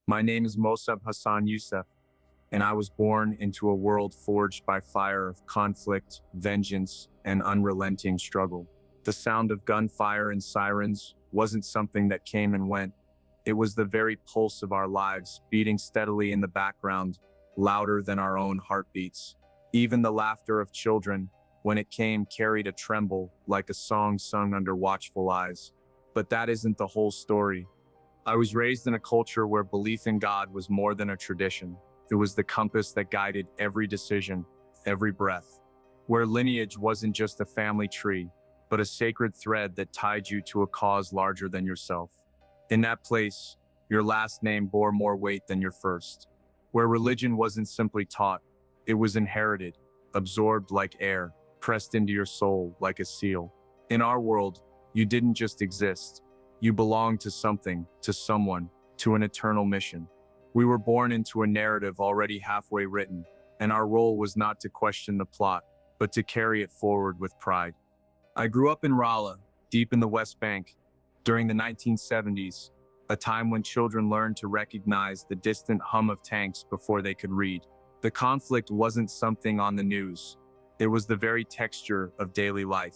My name is Mosab Hassan Youssef, and I was born into a world forged by fire of conflict, vengeance, and unrelenting struggle. The sound of gunfire and sirens wasn't something that came and went. It was the very pulse of our lives, beating steadily in the background, louder than our own heartbeats. Even the laughter of children, when it came, carried a tremble, like a song sung under watchful eyes. But that isn't the whole story. I was raised in a culture where belief in God was more than a tradition. It was the compass that guided every decision, every breath. Where lineage wasn't just a family tree, but a sacred thread that tied you to a cause larger than yourself. In that place, your last name bore more weight than your first. Where religion wasn't simply taught, it was inherited, absorbed like air, pressed into your soul like a seal. In our world, you didn't just exist. You belonged to something, to someone, to an eternal mission. We were born into a narrative already halfway written, and our role was not to question the plot, but to carry it forward with pride. I grew up in Raleigh, deep in the West Bank, during the 1970s, a time when children learned to recognize the distant hum of tanks before they could read. The conflict wasn't something on the news. It was the very texture of daily life.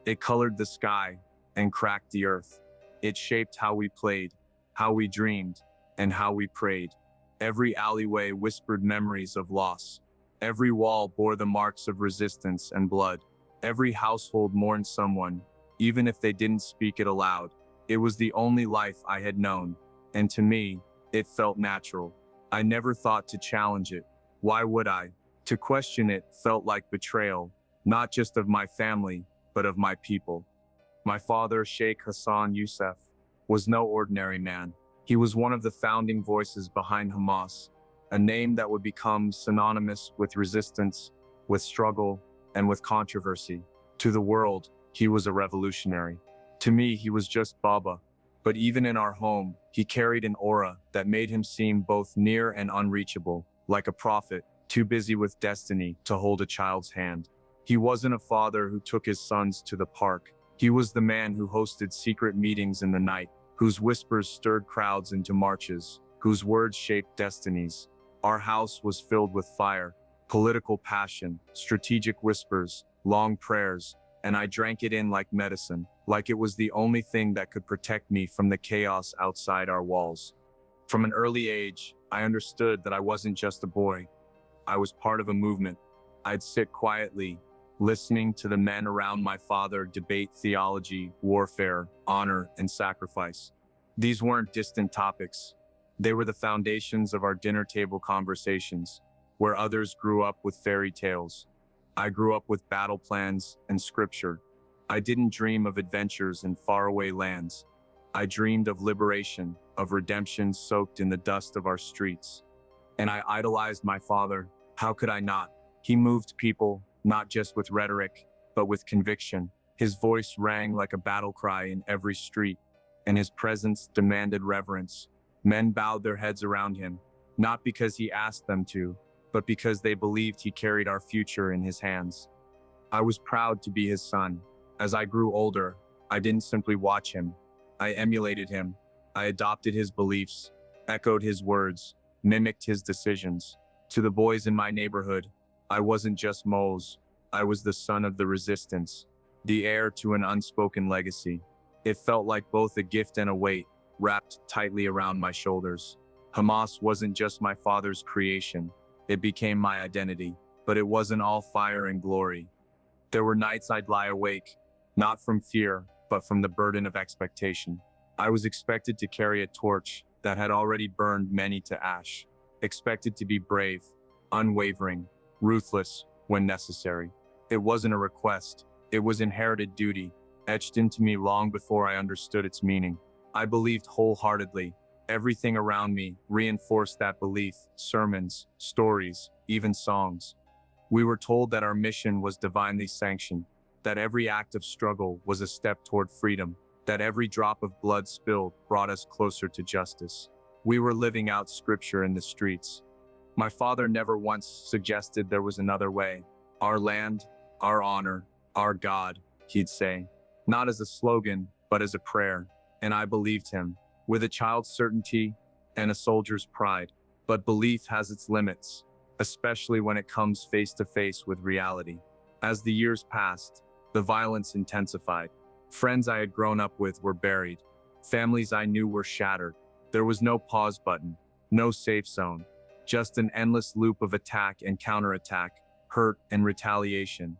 It colored the sky and cracked the earth. It shaped how we played, how we dreamed, and how we prayed. Every alleyway whispered memories of loss. Every wall bore the marks of resistance and blood. Every household mourned someone, even if they didn't speak it aloud. It was the only life I had known, and to me, it felt natural. I never thought to challenge it. Why would I? To question it felt like betrayal, not just of my family, but of my people. My father, Sheikh Hassan Youssef, was no ordinary man. He was one of the founding voices behind Hamas, a name that would become synonymous with resistance, with struggle, and with controversy. To the world, he was a revolutionary. To me, he was just Baba. But even in our home, he carried an aura that made him seem both near and unreachable, like a prophet, too busy with destiny to hold a child's hand. He wasn't a father who took his sons to the park. He was the man who hosted secret meetings in the night, whose whispers stirred crowds into marches, whose words shaped destinies. Our house was filled with fire, political passion, strategic whispers, long prayers, and I drank it in like medicine, like it was the only thing that could protect me from the chaos outside our walls. From an early age, I understood that I wasn't just a boy. I was part of a movement. I'd sit quietly, listening to the men around my father debate theology, warfare, honor, and sacrifice. These weren't distant topics. They were the foundations of our dinner table conversations, where others grew up with fairy tales. I grew up with battle plans and scripture. I didn't dream of adventures in faraway lands. I dreamed of liberation, of redemption soaked in the dust of our streets. And I idolized my father. How could I not? He moved people, not just with rhetoric, but with conviction. His voice rang like a battle cry in every street, and his presence demanded reverence. Men bowed their heads around him, not because he asked them to, but because they believed he carried our future in his hands. I was proud to be his son. As I grew older, I didn't simply watch him. I emulated him. I adopted his beliefs, echoed his words, mimicked his decisions. To the boys in my neighborhood, I wasn't just Mose. I was the son of the resistance, the heir to an unspoken legacy. It felt like both a gift and a weight, wrapped tightly around my shoulders. Hamas wasn't just my father's creation. It became my identity, but it wasn't all fire and glory. There were nights I'd lie awake, not from fear, but from the burden of expectation. I was expected to carry a torch that had already burned many to ash, expected to be brave, unwavering, ruthless when necessary. It wasn't a request, it was inherited duty, etched into me long before I understood its meaning. I believed wholeheartedly. Everything around me reinforced that belief: sermons, stories, even songs. We were told that our mission was divinely sanctioned, that every act of struggle was a step toward freedom, that every drop of blood spilled brought us closer to justice. We were living out scripture in the streets. My father never once suggested there was another way. Our land, our honor, our God, he'd say. Not as a slogan, but as a prayer. And I believed him. With a child's certainty, and a soldier's pride. But belief has its limits, especially when it comes face to face with reality. As the years passed, the violence intensified. Friends I had grown up with were buried. Families I knew were shattered. There was no pause button, no safe zone, just an endless loop of attack and counterattack, hurt and retaliation.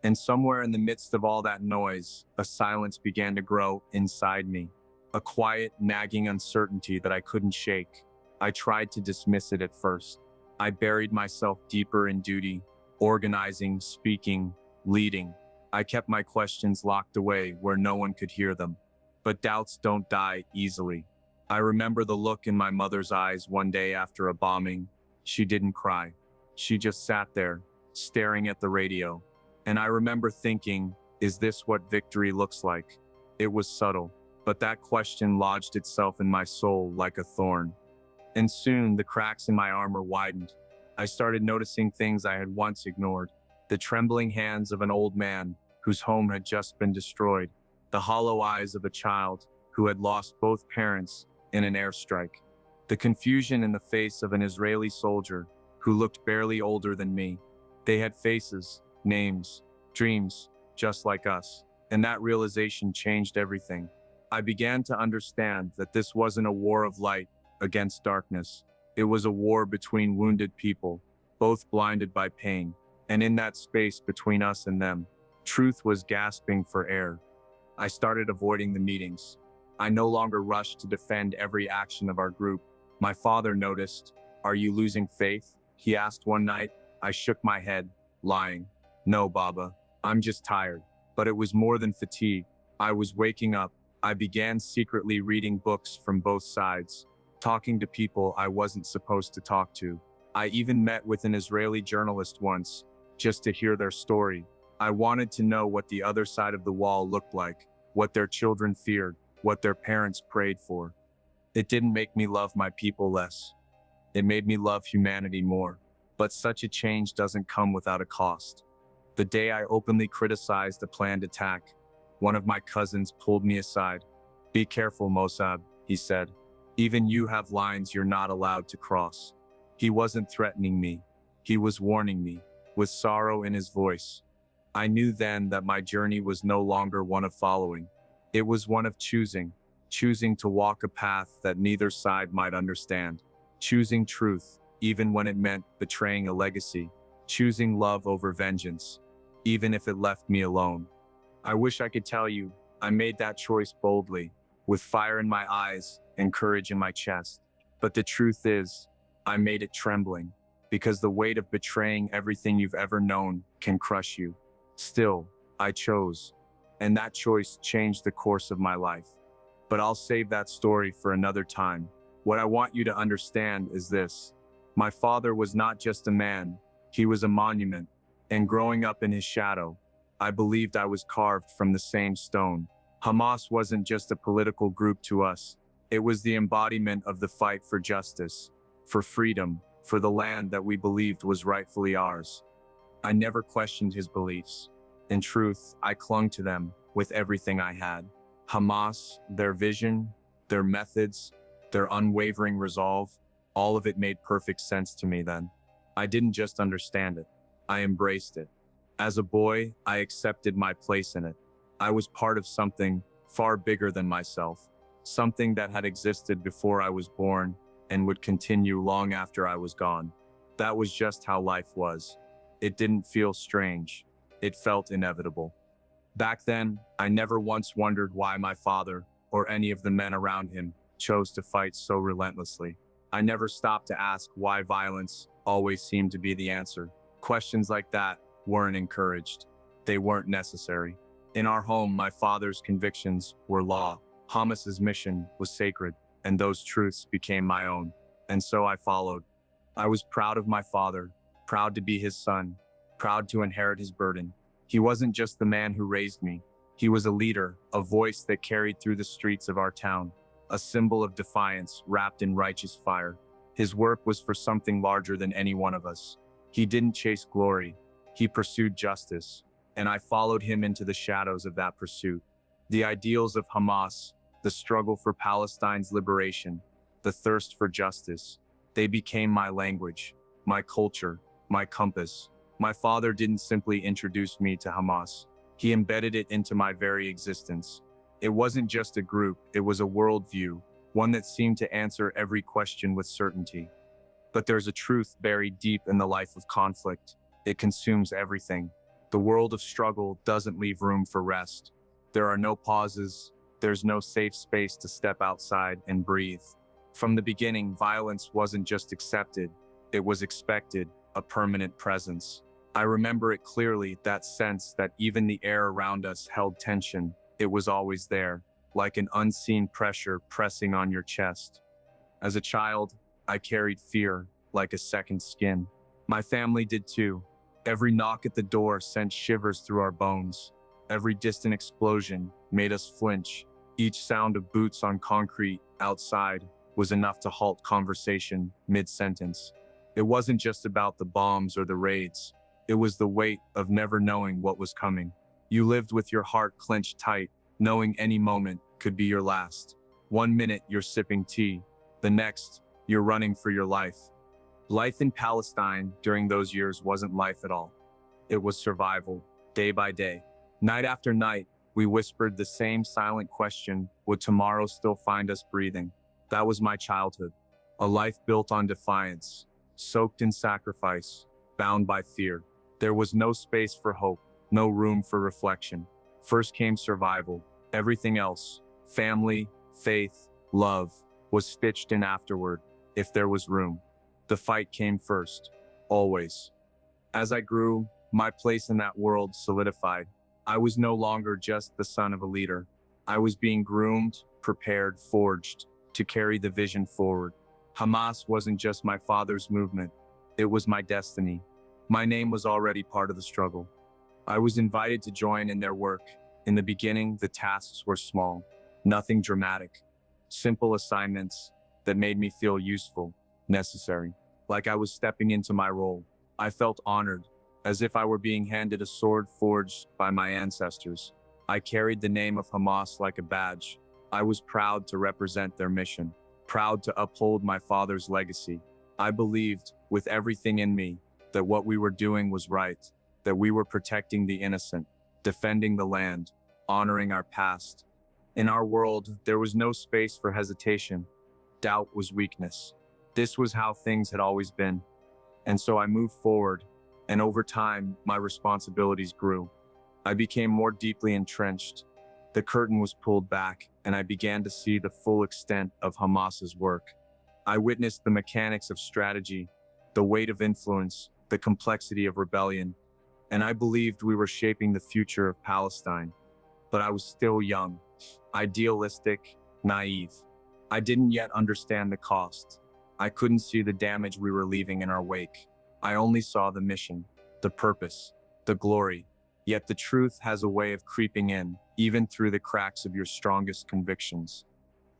And somewhere in the midst of all that noise, a silence began to grow inside me. A quiet, nagging uncertainty that I couldn't shake. I tried to dismiss it at first. I buried myself deeper in duty, organizing, speaking, leading. I kept my questions locked away where no one could hear them. But doubts don't die easily. I remember the look in my mother's eyes one day after a bombing. She didn't cry. She just sat there, staring at the radio. And I remember thinking, is this what victory looks like? It was subtle, but that question lodged itself in my soul like a thorn. And soon the cracks in my armor widened. I started noticing things I had once ignored. The trembling hands of an old man whose home had just been destroyed. The hollow eyes of a child who had lost both parents in an airstrike. The confusion in the face of an Israeli soldier who looked barely older than me. They had faces, names, dreams, just like us. And that realization changed everything. I began to understand that this wasn't a war of light against darkness. It was a war between wounded people, both blinded by pain. And in that space between us and them, truth was gasping for air. I started avoiding the meetings. I no longer rushed to defend every action of our group. My father noticed. "Are you losing faith?" he asked one night. I shook my head, lying. "No, Baba, I'm just tired." But it was more than fatigue. I was waking up. I began secretly reading books from both sides, talking to people I wasn't supposed to talk to. I even met with an Israeli journalist once, just to hear their story. I wanted to know what the other side of the wall looked like, what their children feared, what their parents prayed for. It didn't make me love my people less. It made me love humanity more. But such a change doesn't come without a cost. The day I openly criticized a planned attack, one of my cousins pulled me aside. "Be careful, Mossab," he said. "Even you have lines you're not allowed to cross." He wasn't threatening me. He was warning me, with sorrow in his voice. I knew then that my journey was no longer one of following. It was one of choosing to walk a path that neither side might understand, choosing truth, even when it meant betraying a legacy, choosing love over vengeance, even if it left me alone. I wish I could tell you, I made that choice boldly, with fire in my eyes and courage in my chest. But the truth is, I made it trembling, because the weight of betraying everything you've ever known can crush you. Still, I chose, and that choice changed the course of my life. But I'll save that story for another time. What I want you to understand is this. My father was not just a man, he was a monument, and growing up in his shadow, I believed I was carved from the same stone. Hamas wasn't just a political group to us, it was the embodiment of the fight for justice, for freedom, for the land that we believed was rightfully ours. I never questioned his beliefs. In truth, I clung to them with everything I had. Hamas, their vision, their methods, their unwavering resolve, all of it made perfect sense to me then. I didn't just understand it, I embraced it. As a boy, I accepted my place in it. I was part of something far bigger than myself, something that had existed before I was born and would continue long after I was gone. That was just how life was. It didn't feel strange. It felt inevitable. Back then, I never once wondered why my father, or any of the men around him, chose to fight so relentlessly. I never stopped to ask why violence always seemed to be the answer. Questions like that weren't encouraged. They weren't necessary. In our home, my father's convictions were law. Hamas's mission was sacred, and those truths became my own. And so I followed. I was proud of my father, proud to be his son, proud to inherit his burden. He wasn't just the man who raised me. He was a leader, a voice that carried through the streets of our town, a symbol of defiance wrapped in righteous fire. His work was for something larger than any one of us. He didn't chase glory. He pursued justice, and I followed him into the shadows of that pursuit. The ideals of Hamas, the struggle for Palestine's liberation, the thirst for justice. They became my language, my culture, my compass. My father didn't simply introduce me to Hamas. He embedded it into my very existence. It wasn't just a group, it was a worldview, one that seemed to answer every question with certainty. But there's a truth buried deep in the life of conflict. It consumes everything. The world of struggle doesn't leave room for rest. There are no pauses. There's no safe space to step outside and breathe. From the beginning, violence wasn't just accepted, it was expected, a permanent presence. I remember it clearly, that sense that even the air around us held tension. It was always there, like an unseen pressure pressing on your chest. As a child, I carried fear like a second skin. My family did too. Every knock at the door sent shivers through our bones. Every distant explosion made us flinch. Each sound of boots on concrete outside was enough to halt conversation mid-sentence. It wasn't just about the bombs or the raids. It was the weight of never knowing what was coming. You lived with your heart clenched tight, knowing any moment could be your last. 1 minute you're sipping tea, the next you're running for your life. Life in Palestine during those years wasn't life at all. It was survival, day by day. Night after night, we whispered the same silent question, would tomorrow still find us breathing? That was my childhood. A life built on defiance, soaked in sacrifice, bound by fear. There was no space for hope, no room for reflection. First came survival. Everything else, family, faith, love, was stitched in afterward, if there was room. The fight came first, always. As I grew, my place in that world solidified. I was no longer just the son of a leader. I was being groomed, prepared, forged to carry the vision forward. Hamas wasn't just my father's movement, it was my destiny. My name was already part of the struggle. I was invited to join in their work. In the beginning, the tasks were small, nothing dramatic. Simple assignments that made me feel useful, necessary, like I was stepping into my role. I felt honored, as if I were being handed a sword forged by my ancestors. I carried the name of Hamas like a badge. I was proud to represent their mission, proud to uphold my father's legacy. I believed, with everything in me, that what we were doing was right, that we were protecting the innocent, defending the land, honoring our past. In our world, there was no space for hesitation. Doubt was weakness. This was how things had always been. And so I moved forward, and over time, my responsibilities grew. I became more deeply entrenched. The curtain was pulled back, and I began to see the full extent of Hamas's work. I witnessed the mechanics of strategy, the weight of influence, the complexity of rebellion, and I believed we were shaping the future of Palestine. But I was still young, idealistic, naive. I didn't yet understand the cost. I couldn't see the damage we were leaving in our wake. I only saw the mission, the purpose, the glory. Yet the truth has a way of creeping in, even through the cracks of your strongest convictions.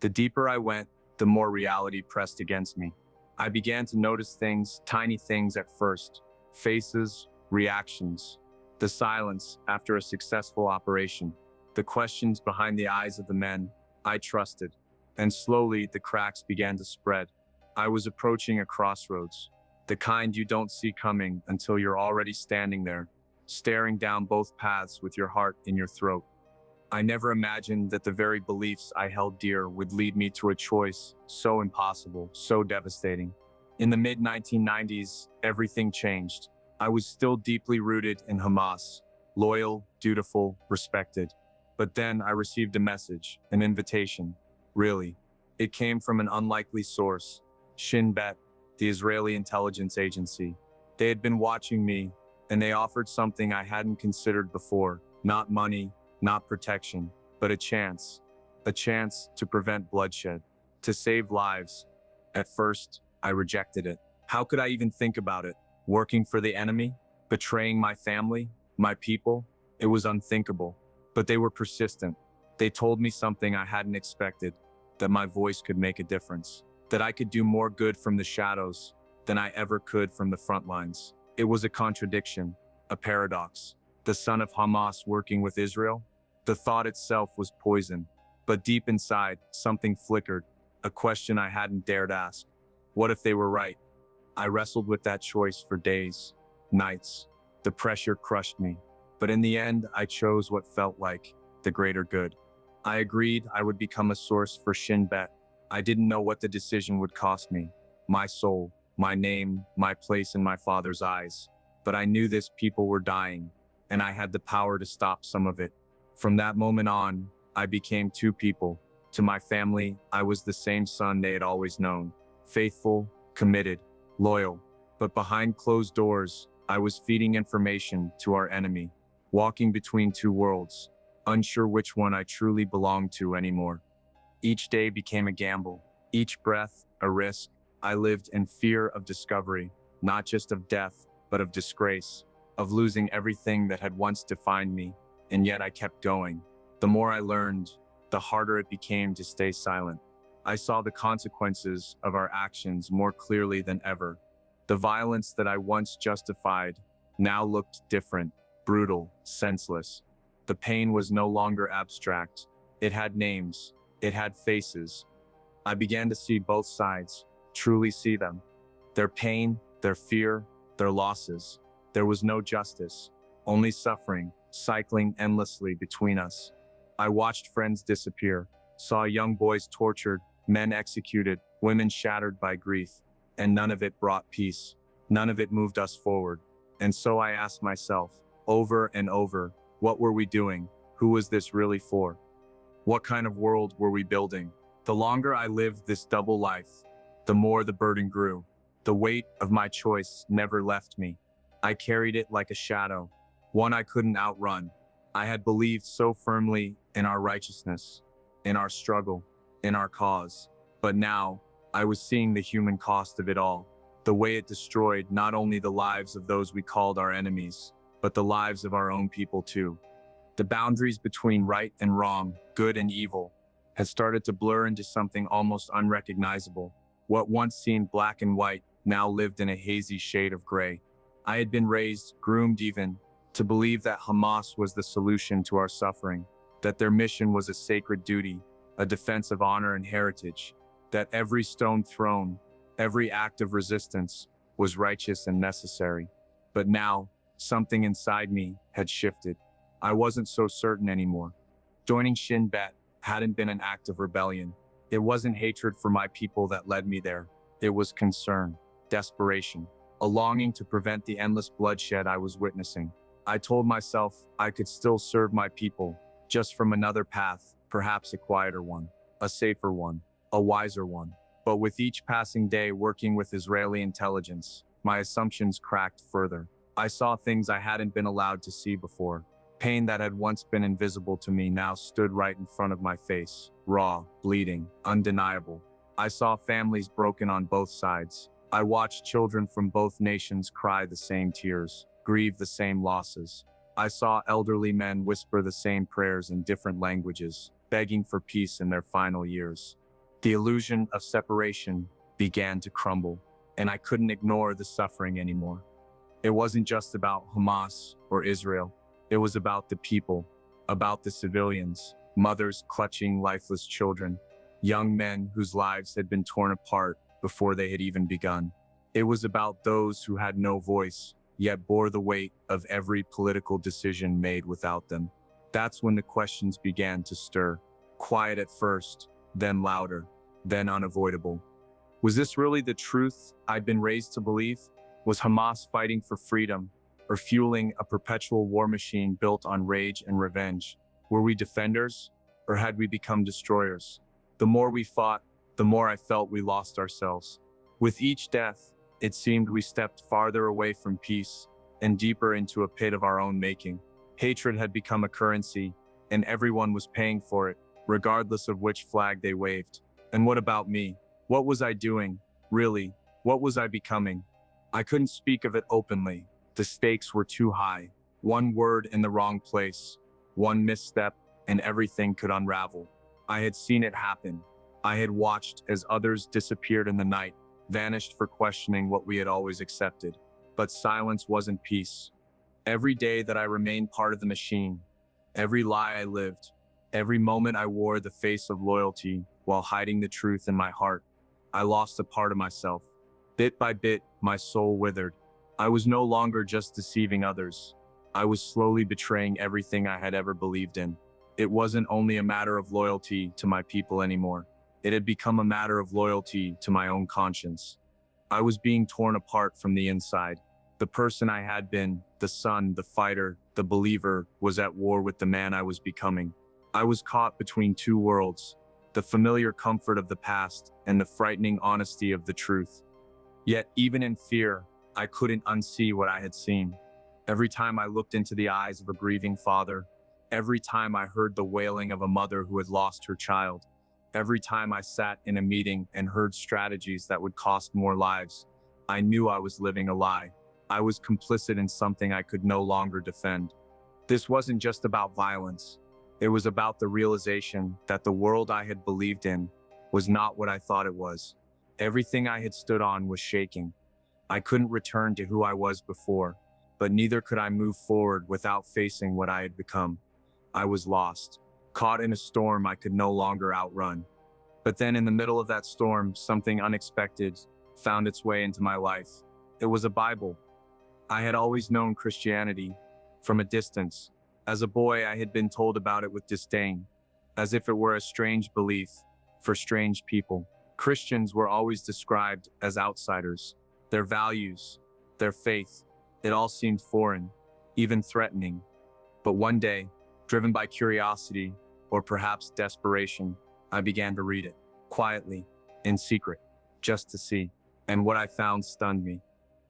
The deeper I went, the more reality pressed against me. I began to notice things, tiny things at first, faces, reactions, the silence after a successful operation, the questions behind the eyes of the men I trusted, and slowly the cracks began to spread. I was approaching a crossroads, the kind you don't see coming until you're already standing there, staring down both paths with your heart in your throat. I never imagined that the very beliefs I held dear would lead me to a choice so impossible, so devastating. In the mid-1990s, everything changed. I was still deeply rooted in Hamas, loyal, dutiful, respected. But then I received a message, an invitation. Really, it came from an unlikely source, Shin Bet, the Israeli intelligence agency. They had been watching me, and they offered something I hadn't considered before. Not money, not protection, but a chance to prevent bloodshed, to save lives. At first, I rejected it. How could I even think about it? Working for the enemy? Betraying my family? My people? It was unthinkable. But they were persistent. They told me something I hadn't expected, that my voice could make a difference, that I could do more good from the shadows than I ever could from the front lines. It was a contradiction, a paradox. The son of Hamas working with Israel? The thought itself was poison. But deep inside, something flickered, a question I hadn't dared ask. What if they were right? I wrestled with that choice for days, nights. The pressure crushed me. But in the end, I chose what felt like the greater good. I agreed I would become a source for Shin Bet. I didn't know what the decision would cost me. My soul, my name, my place in my father's eyes. But I knew this people were dying, and I had the power to stop some of it. From that moment on, I became two people. To my family, I was the same son they had always known. Faithful, committed, loyal. But behind closed doors, I was feeding information to our enemy, walking between two worlds, unsure which one I truly belonged to anymore. Each day became a gamble, each breath a risk. I lived in fear of discovery, not just of death, but of disgrace, of losing everything that had once defined me, and yet I kept going. The more I learned, the harder it became to stay silent. I saw the consequences of our actions more clearly than ever. The violence that I once justified now looked different, brutal, senseless. The pain was no longer abstract. It had names. It had faces. I began to see both sides, truly see them. Their pain, their fear, their losses. There was no justice, only suffering, cycling endlessly between us. I watched friends disappear, saw young boys tortured, men executed, women shattered by grief, and none of it brought peace. None of it moved us forward. And so I asked myself, over and over, what were we doing? Who was this really for? What kind of world were we building? The longer I lived this double life, the more the burden grew. The weight of my choice never left me. I carried it like a shadow, one I couldn't outrun. I had believed so firmly in our righteousness, in our struggle, in our cause. But now, I was seeing the human cost of it all, the way it destroyed not only the lives of those we called our enemies, but the lives of our own people too. The boundaries between right and wrong, good and evil, had started to blur into something almost unrecognizable. What once seemed black and white now lived in a hazy shade of gray. I had been raised, groomed even, to believe that Hamas was the solution to our suffering, that their mission was a sacred duty, a defense of honor and heritage, that every stone thrown, every act of resistance was righteous and necessary. But now, something inside me had shifted. I wasn't so certain anymore. Joining Shin Bet hadn't been an act of rebellion. It wasn't hatred for my people that led me there. It was concern, desperation, a longing to prevent the endless bloodshed I was witnessing. I told myself I could still serve my people, just from another path, perhaps a quieter one, a safer one, a wiser one. But with each passing day working with Israeli intelligence, my assumptions cracked further. I saw things I hadn't been allowed to see before. Pain that had once been invisible to me now stood right in front of my face, raw, bleeding, undeniable. I saw families broken on both sides. I watched children from both nations cry the same tears, grieve the same losses. I saw elderly men whisper the same prayers in different languages, begging for peace in their final years. The illusion of separation began to crumble, and I couldn't ignore the suffering anymore. It wasn't just about Hamas or Israel. It was about the people, about the civilians, mothers clutching lifeless children, young men whose lives had been torn apart before they had even begun. It was about those who had no voice, yet bore the weight of every political decision made without them. That's when the questions began to stir, quiet at first, then louder, then unavoidable. Was this really the truth I'd been raised to believe? Was Hamas fighting for freedom, or fueling a perpetual war machine built on rage and revenge? Were we defenders, or had we become destroyers? The more we fought, the more I felt we lost ourselves. With each death, it seemed we stepped farther away from peace and deeper into a pit of our own making. Hatred had become a currency, and everyone was paying for it, regardless of which flag they waved. And what about me? What was I doing? Really, what was I becoming? I couldn't speak of it openly. The stakes were too high. One word in the wrong place, one misstep, and everything could unravel. I had seen it happen. I had watched as others disappeared in the night, vanished for questioning what we had always accepted. But silence wasn't peace. Every day that I remained part of the machine, every lie I lived, every moment I wore the face of loyalty, while hiding the truth in my heart. I lost a part of myself. Bit by bit, my soul withered. I was no longer just deceiving others. I was slowly betraying everything I had ever believed in. It wasn't only a matter of loyalty to my people anymore. It had become a matter of loyalty to my own conscience. I was being torn apart from the inside. The person I had been, the son, the fighter, the believer, was at war with the man I was becoming. I was caught between two worlds, the familiar comfort of the past and the frightening honesty of the truth. Yet, even in fear, I couldn't unsee what I had seen. Every time I looked into the eyes of a grieving father, every time I heard the wailing of a mother who had lost her child, every time I sat in a meeting and heard strategies that would cost more lives, I knew I was living a lie. I was complicit in something I could no longer defend. This wasn't just about violence. It was about the realization that the world I had believed in was not what I thought it was. Everything I had stood on was shaking. I couldn't return to who I was before, but neither could I move forward without facing what I had become. I was lost, caught in a storm I could no longer outrun. But then in the middle of that storm, something unexpected found its way into my life. It was a Bible. I had always known Christianity from a distance. As a boy, I had been told about it with disdain, as if it were a strange belief for strange people. Christians were always described as outsiders. Their values, their faith, it all seemed foreign, even threatening. But one day, driven by curiosity, or perhaps desperation, I began to read it, quietly, in secret, just to see. And what I found stunned me.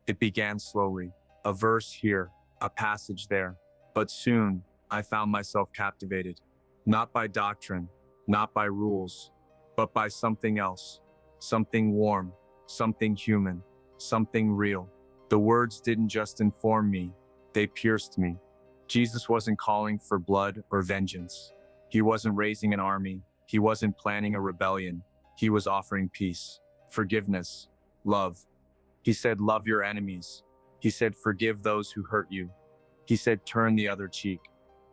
It began slowly, a verse here, a passage there. But soon, I found myself captivated, not by doctrine, not by rules, but by something else, something warm, something human, something real. The words didn't just inform me, they pierced me. Jesus wasn't calling for blood or vengeance. He wasn't raising an army. He wasn't planning a rebellion. He was offering peace, forgiveness, love. He said, love your enemies. He said, forgive those who hurt you. He said, turn the other cheek.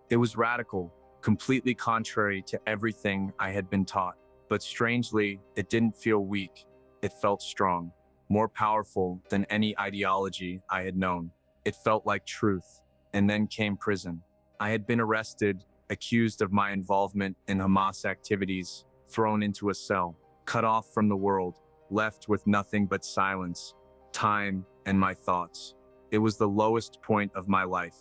It was radical, completely contrary to everything I had been taught. But strangely, it didn't feel weak. It felt strong, more powerful than any ideology I had known. It felt like truth. And then came prison. I had been arrested, accused of my involvement in Hamas activities, thrown into a cell, cut off from the world, left with nothing but silence, time, and my thoughts. It was the lowest point of my life.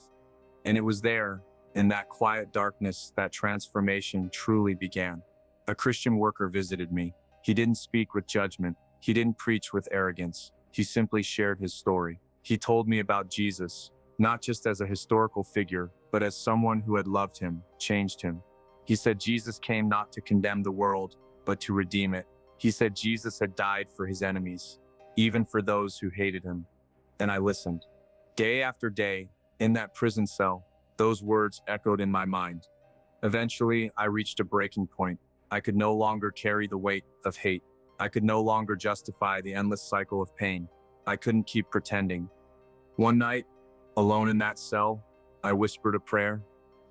And it was there, in that quiet darkness, that transformation truly began. A Christian worker visited me. He didn't speak with judgment. He didn't preach with arrogance. He simply shared his story. He told me about Jesus, not just as a historical figure, but as someone who had loved him, changed him. He said Jesus came not to condemn the world, but to redeem it. He said Jesus had died for his enemies, even for those who hated him. And I listened. Day after day, in that prison cell, those words echoed in my mind. Eventually, I reached a breaking point. I could no longer carry the weight of hate. I could no longer justify the endless cycle of pain. I couldn't keep pretending. One night, alone in that cell, I whispered a prayer.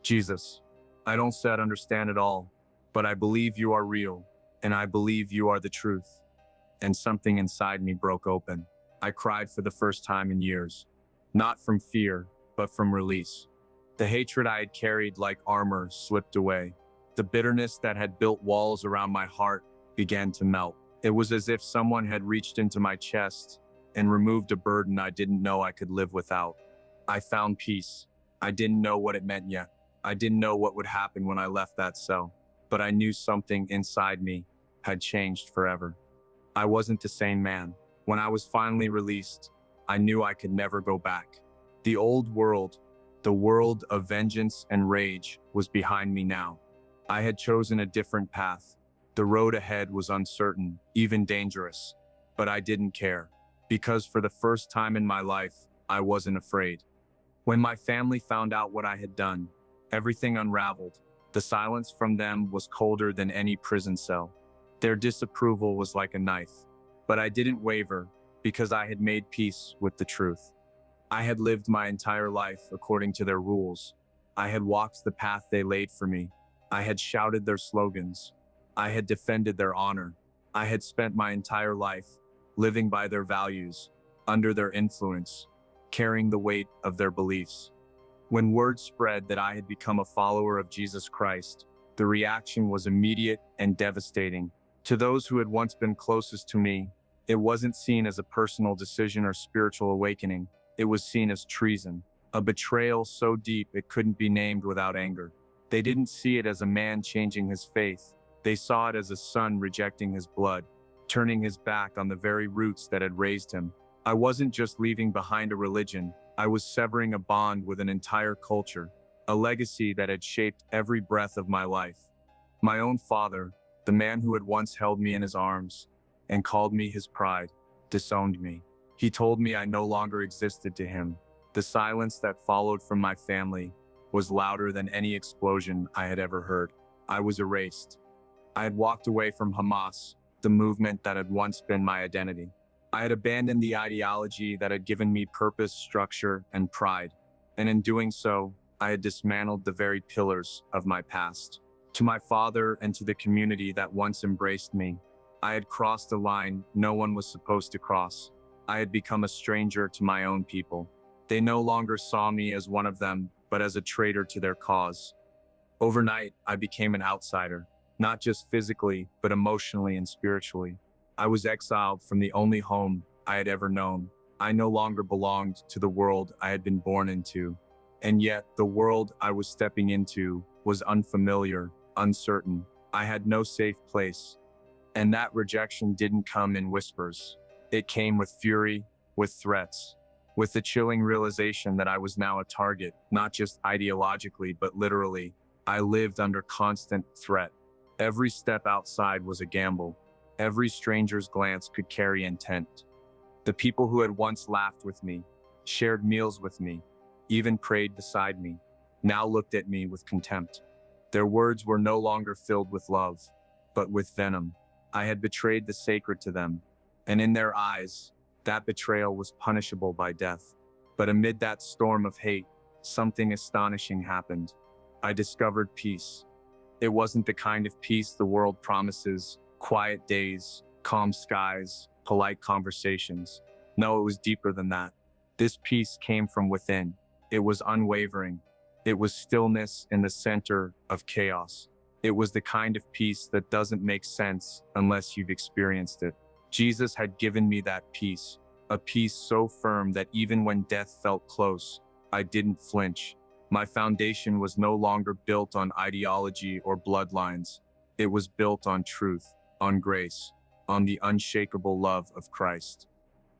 Jesus, I don't say I understand it all, but I believe you are real, and I believe you are the truth. And something inside me broke open. I cried for the first time in years. Not from fear, but from release. The hatred I had carried like armor slipped away. The bitterness that had built walls around my heart began to melt. It was as if someone had reached into my chest and removed a burden I didn't know I could live without. I found peace. I didn't know what it meant yet. I didn't know what would happen when I left that cell, but I knew something inside me had changed forever. I wasn't the same man. When I was finally released, I knew I could never go back. The old world, the world of vengeance and rage, was behind me now. I had chosen a different path. The road ahead was uncertain, even dangerous, but I didn't care, because for the first time in my life, I wasn't afraid. When my family found out what I had done, everything unraveled. The silence from them was colder than any prison cell. Their disapproval was like a knife, but I didn't waver because I had made peace with the truth. I had lived my entire life according to their rules. I had walked the path they laid for me. I had shouted their slogans. I had defended their honor. I had spent my entire life living by their values, under their influence, carrying the weight of their beliefs. When word spread that I had become a follower of Jesus Christ, the reaction was immediate and devastating. To those who had once been closest to me, it wasn't seen as a personal decision or spiritual awakening. It was seen as treason, a betrayal so deep it couldn't be named without anger. They didn't see it as a man changing his faith. They saw it as a son rejecting his blood, turning his back on the very roots that had raised him. I wasn't just leaving behind a religion, I was severing a bond with an entire culture, a legacy that had shaped every breath of my life. My own father, the man who had once held me in his arms and called me his pride, disowned me. He told me I no longer existed to him. The silence that followed from my family was louder than any explosion I had ever heard. I was erased. I had walked away from Hamas, the movement that had once been my identity. I had abandoned the ideology that had given me purpose, structure, and pride. And in doing so, I had dismantled the very pillars of my past. To my father and to the community that once embraced me, I had crossed a line no one was supposed to cross. I had become a stranger to my own people. They no longer saw me as one of them, but as a traitor to their cause. Overnight, I became an outsider, not just physically, but emotionally and spiritually. I was exiled from the only home I had ever known. I no longer belonged to the world I had been born into. And yet, the world I was stepping into was unfamiliar, uncertain. I had no safe place. And that rejection didn't come in whispers. It came with fury, with threats, with the chilling realization that I was now a target, not just ideologically, but literally. I lived under constant threat. Every step outside was a gamble. Every stranger's glance could carry intent. The people who had once laughed with me, shared meals with me, even prayed beside me, now looked at me with contempt. Their words were no longer filled with love, but with venom. I had betrayed the sacred to them, and in their eyes, that betrayal was punishable by death. But amid that storm of hate, something astonishing happened. I discovered peace. It wasn't the kind of peace the world promises, quiet days, calm skies, polite conversations. No, it was deeper than that. This peace came from within. It was unwavering. It was stillness in the center of chaos. It was the kind of peace that doesn't make sense unless you've experienced it. Jesus had given me that peace, a peace so firm that even when death felt close, I didn't flinch. My foundation was no longer built on ideology or bloodlines. It was built on truth, on grace, on the unshakable love of Christ.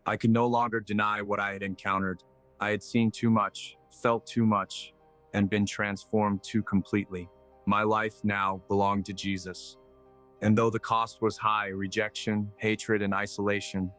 I could no longer deny what I had encountered. I had seen too much, felt too much, and been transformed too completely. My life now belonged to Jesus. And though the cost was high, rejection, hatred, and isolation,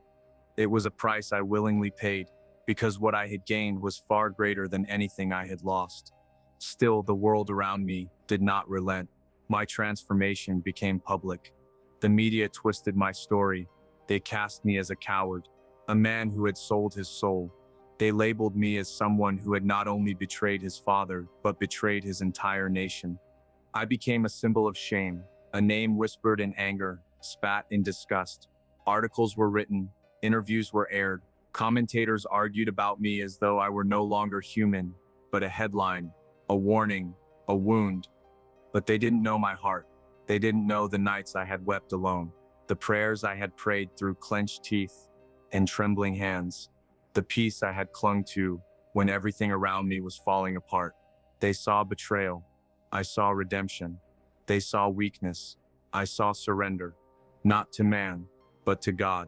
it was a price I willingly paid, because what I had gained was far greater than anything I had lost. Still, the world around me did not relent. My transformation became public. The media twisted my story. They cast me as a coward, a man who had sold his soul. They labeled me as someone who had not only betrayed his father, but betrayed his entire nation. I became a symbol of shame, a name whispered in anger, spat in disgust. Articles were written, interviews were aired, commentators argued about me as though I were no longer human, but a headline, a warning, a wound. But they didn't know my heart. They didn't know the nights I had wept alone, the prayers I had prayed through clenched teeth and trembling hands, the peace I had clung to when everything around me was falling apart. They saw betrayal. I saw redemption. They saw weakness. I saw surrender, not to man, but to God.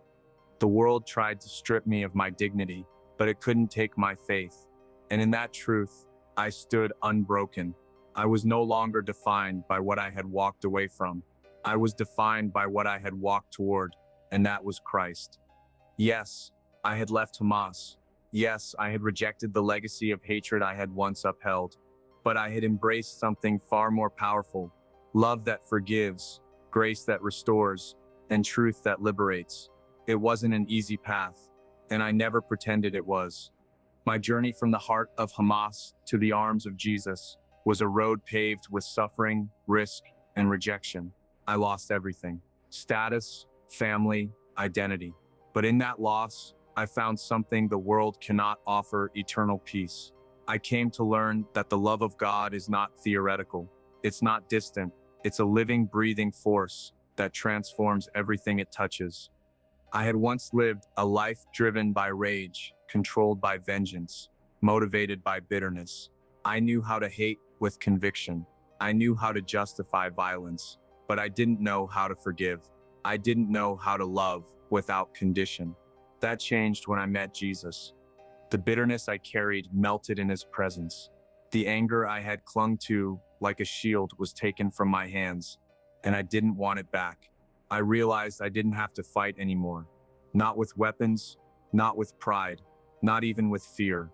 The world tried to strip me of my dignity, but it couldn't take my faith. And in that truth, I stood unbroken. I was no longer defined by what I had walked away from. I was defined by what I had walked toward, and that was Christ. Yes, I had left Hamas. Yes, I had rejected the legacy of hatred I had once upheld. But I had embraced something far more powerful: love that forgives, grace that restores, and truth that liberates. It wasn't an easy path, and I never pretended it was. My journey from the heart of Hamas to the arms of Jesus was a road paved with suffering, risk, and rejection. I lost everything: status, family, identity. But in that loss, I found something the world cannot offer: eternal peace. I came to learn that the love of God is not theoretical. It's not distant. It's a living, breathing force that transforms everything it touches. I had once lived a life driven by rage, controlled by vengeance, motivated by bitterness. I knew how to hate with conviction. I knew how to justify violence, but I didn't know how to forgive. I didn't know how to love without condition. That changed when I met Jesus. The bitterness I carried melted in his presence. The anger I had clung to like a shield was taken from my hands, and I didn't want it back. I realized I didn't have to fight anymore. Not with weapons, not with pride, not even with fear.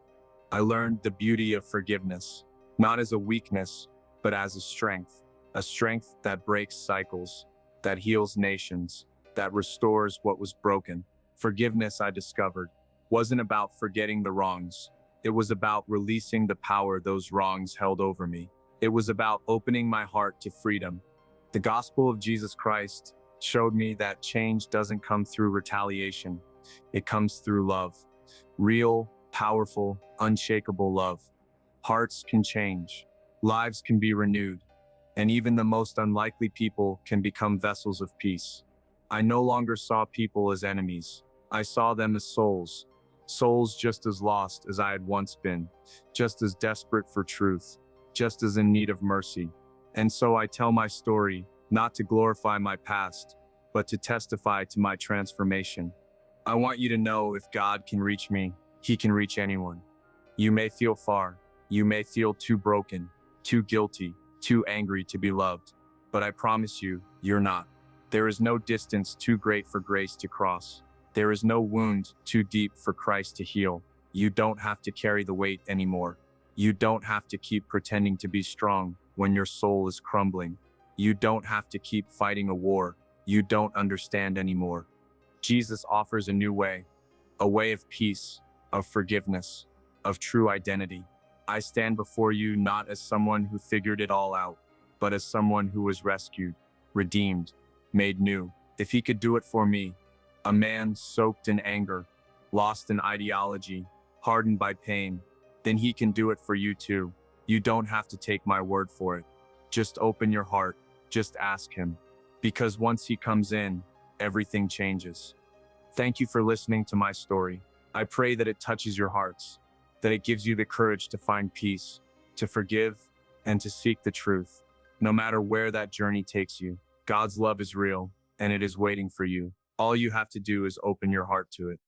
I learned the beauty of forgiveness, not as a weakness, but as a strength that breaks cycles, that heals nations, that restores what was broken. Forgiveness, I discovered, wasn't about forgetting the wrongs. It was about releasing the power those wrongs held over me. It was about opening my heart to freedom. The gospel of Jesus Christ showed me that change doesn't come through retaliation. It comes through love. Real, powerful, unshakable love. Hearts can change. Lives can be renewed. And even the most unlikely people can become vessels of peace. I no longer saw people as enemies. I saw them as souls. Souls just as lost as I had once been, just as desperate for truth, just as in need of mercy. And so I tell my story, not to glorify my past, but to testify to my transformation. I want you to know, if God can reach me, he can reach anyone. You may feel far. You may feel too broken, too guilty, too angry to be loved. But I promise you, you're not. There is no distance too great for grace to cross. There is no wound too deep for Christ to heal. You don't have to carry the weight anymore. You don't have to keep pretending to be strong when your soul is crumbling. You don't have to keep fighting a war you don't understand anymore. Jesus offers a new way, a way of peace, of forgiveness, of true identity. I stand before you not as someone who figured it all out, but as someone who was rescued, redeemed, made new. If he could do it for me, a man soaked in anger, lost in ideology, hardened by pain, then he can do it for you too. You don't have to take my word for it. Just open your heart, just ask him. Because once he comes in, everything changes. Thank you for listening to my story. I pray that it touches your hearts, that it gives you the courage to find peace, to forgive, and to seek the truth. No matter where that journey takes you, God's love is real, and it is waiting for you. All you have to do is open your heart to it.